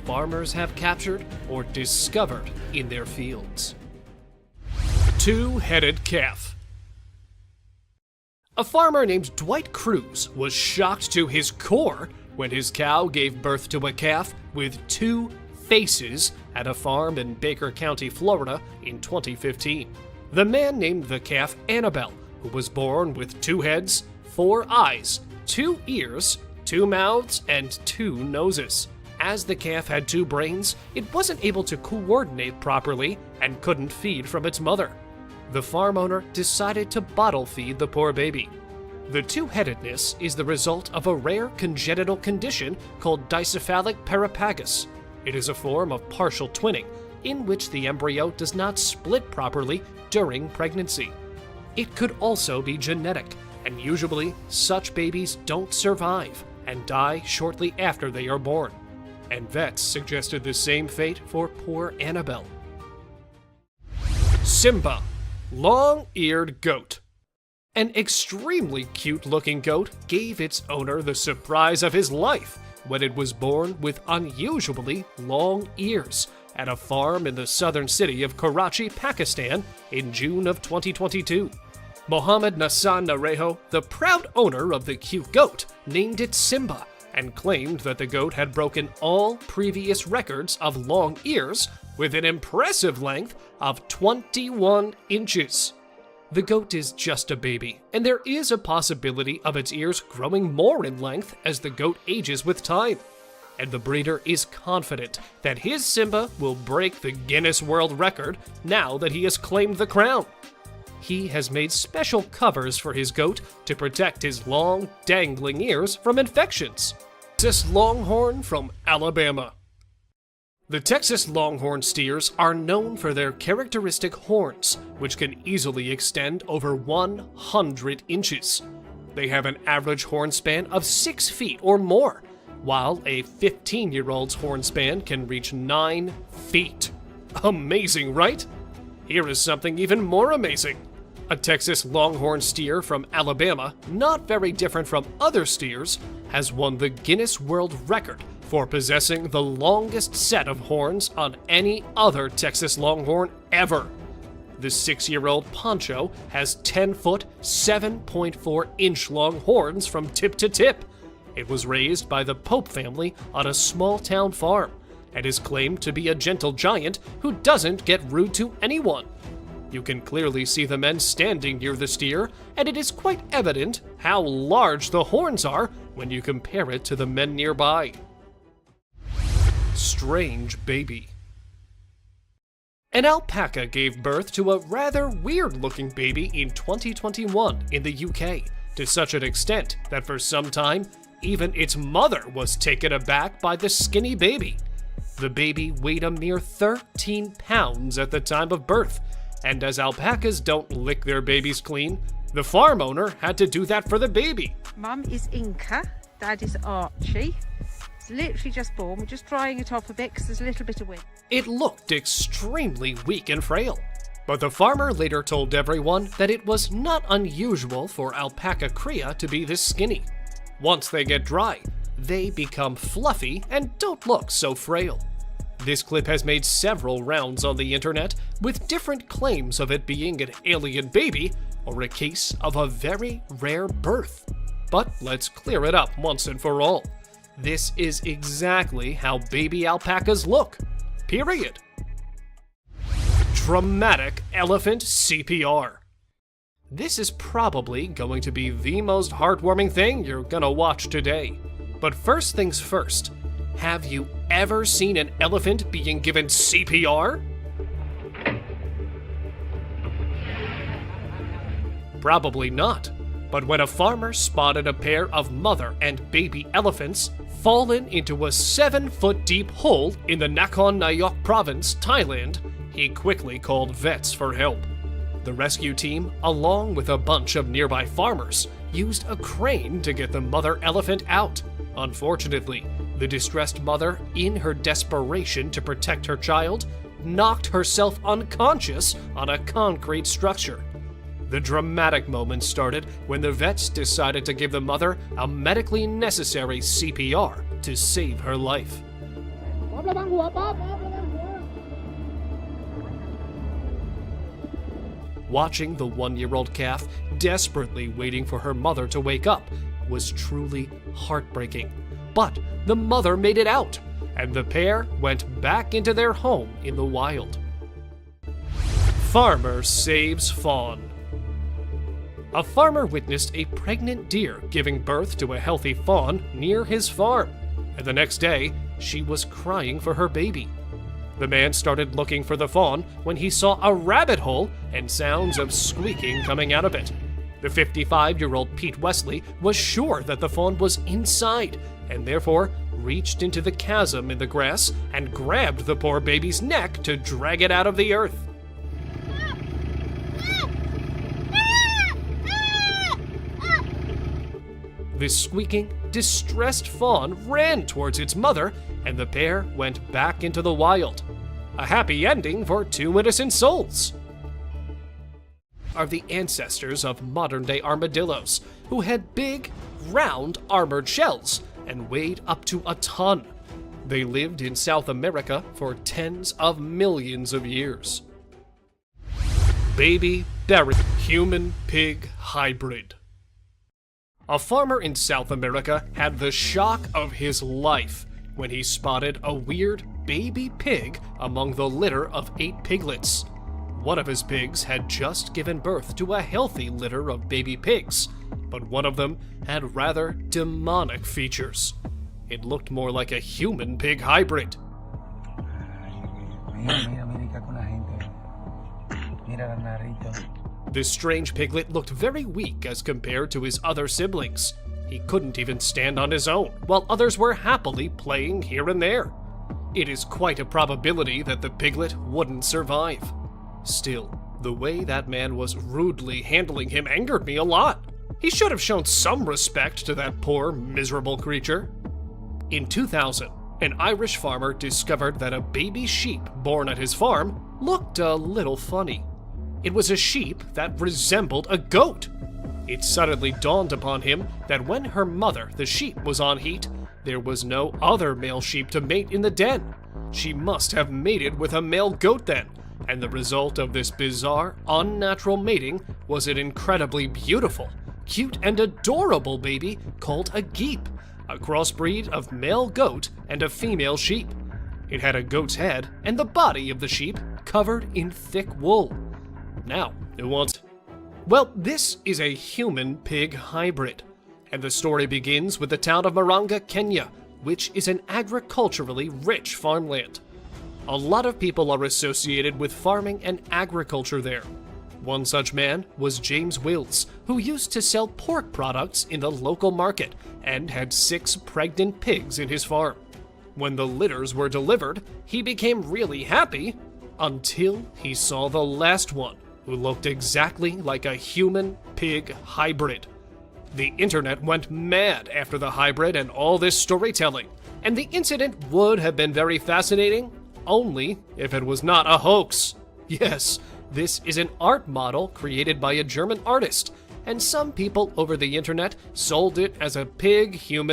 farmers have captured or discovered in their fields. Two-headed calf. A farmer named Dwight Cruz was shocked to his core when his cow gave birth to a calf with two faces at a farm in Baker County, Florida in 2015. The man named the calf Annabelle, who was born with two heads, four eyes, two ears, two mouths, and two noses. As the calf had two brains, it wasn't able to coordinate properly and couldn't feed from its mother. The farm owner decided to bottle feed the poor baby. The two-headedness is the result of a rare congenital condition called dicephalic parapagus. It is a form of partial twinning, in which the embryo does not split properly during pregnancy. It could also be genetic, and usually such babies don't survive and die shortly after they are born. And vets suggested the same fate for poor Annabelle. Simba, long-eared goat. An extremely cute-looking goat gave its owner the surprise of his life when it was born with unusually long ears at a farm in the southern city of Karachi, Pakistan in June of 2022. Mohammed Nassan Nareho, the proud owner of the cute goat, named it Simba and claimed that the goat had broken all previous records of long ears with an impressive length of 21 inches. The goat is just a baby, and there is a possibility of its ears growing more in length as the goat ages with time. And the breeder is confident that his Simba will break the Guinness World Record now that he has claimed the crown. He has made special covers for his goat to protect his long, dangling ears from infections. Texas Longhorn from Alabama. The Texas Longhorn steers are known for their characteristic horns, which can easily extend over 100 inches. They have an average horn span of 6 feet or more, while a 15-year-old's horn span can reach 9 feet. Amazing, right? Here is something even more amazing. A Texas Longhorn steer from Alabama, not very different from other steers, has won the Guinness World Record for possessing the longest set of horns on any other Texas Longhorn ever. The 6-year-old Poncho has 10-foot, 7.4-inch long horns from tip to tip. It was raised by the Pope family on a small-town farm and is claimed to be a gentle giant who doesn't get rude to anyone. You can clearly see the men standing near the steer, and it is quite evident how large the horns are when you compare it to the men nearby. Strange baby. An alpaca gave birth to a rather weird-looking baby in 2021 in the UK, to such an extent that for some time, even its mother was taken aback by the skinny baby. The baby weighed a mere 13 pounds at the time of birth, and as alpacas don't lick their babies clean, the farm owner had to do that for the baby. Mum is Inca, Dad is Archie. It's literally just born. We're just drying it off a bit because there's a little bit of wind. It looked extremely weak and frail, but the farmer later told everyone that it was not unusual for alpaca cria to be this skinny. Once they get dry, they become fluffy and don't look so frail. This clip has made several rounds on the internet with different claims of it being an alien baby or a case of a very rare birth. But let's clear it up once and for all. This is exactly how baby alpacas look. Period. Dramatic elephant CPR. This is probably going to be the most heartwarming thing you're gonna watch today. But first things first, have you ever seen an elephant being given CPR? Probably not. But when a farmer spotted a pair of mother and baby elephants fallen into a 7-foot deep hole in the Nakhon Nayok province, Thailand, he quickly called vets for help. The rescue team, along with a bunch of nearby farmers, used a crane to get the mother elephant out. Unfortunately, the distressed mother, in her desperation to protect her child, knocked herself unconscious on a concrete structure. The dramatic moment started when the vets decided to give the mother a medically necessary CPR to save her life. Watching the 1-year-old calf desperately waiting for her mother to wake up was truly heartbreaking. But the mother made it out, and the pair went back into their home in the wild. Farmer saves fawn. A farmer witnessed a pregnant deer giving birth to a healthy fawn near his farm, and the next day, she was crying for her baby. The man started looking for the fawn when he saw a rabbit hole and sounds of squeaking coming out of it. The 55-year-old Pete Wesley was sure that the fawn was inside, and therefore reached into the chasm in the grass and grabbed the poor baby's neck to drag it out of the earth. The squeaking, distressed fawn ran towards its mother, and the pair went back into the wild. A happy ending for two innocent souls. Are the ancestors of modern-day armadillos, who had big, round, armored shells and weighed up to a ton. They lived in South America for tens of millions of years. Baby berry human-pig hybrid. A farmer in South America had the shock of his life when he spotted a weird baby pig among the litter of 8 piglets. One of his pigs had just given birth to a healthy litter of baby pigs, but one of them had rather demonic features. It looked more like a human-pig hybrid. This strange piglet looked very weak as compared to his other siblings. He couldn't even stand on his own, while others were happily playing here and there. It is quite a probability that the piglet wouldn't survive. Still, the way that man was rudely handling him angered me a lot. He should have shown some respect to that poor, miserable creature. In 2000, an Irish farmer discovered that a baby sheep born at his farm looked a little funny. It was a sheep that resembled a goat. It suddenly dawned upon him that when her mother, the sheep, was on heat, there was no other male sheep to mate in the den. She must have mated with a male goat then, and the result of this bizarre, unnatural mating was an incredibly beautiful, cute, and adorable baby called a geep, a crossbreed of male goat and a female sheep. It had a goat's head and the body of the sheep covered in thick wool. Now, who wants? Well, this is a human-pig hybrid, and the story begins with the town of Maranga, Kenya, which is an agriculturally rich farmland. A lot of people are associated with farming and agriculture there. One such man was James Wills, who used to sell pork products in the local market and had 6 pregnant pigs in his farm. When the litters were delivered, he became really happy until he saw the last one, who looked exactly like a human-pig hybrid. The internet went mad after the hybrid and all this storytelling, and the incident would have been very fascinating, only if it was not a hoax. Yes, this is an art model created by a German artist, and some people over the internet sold it as a pig-human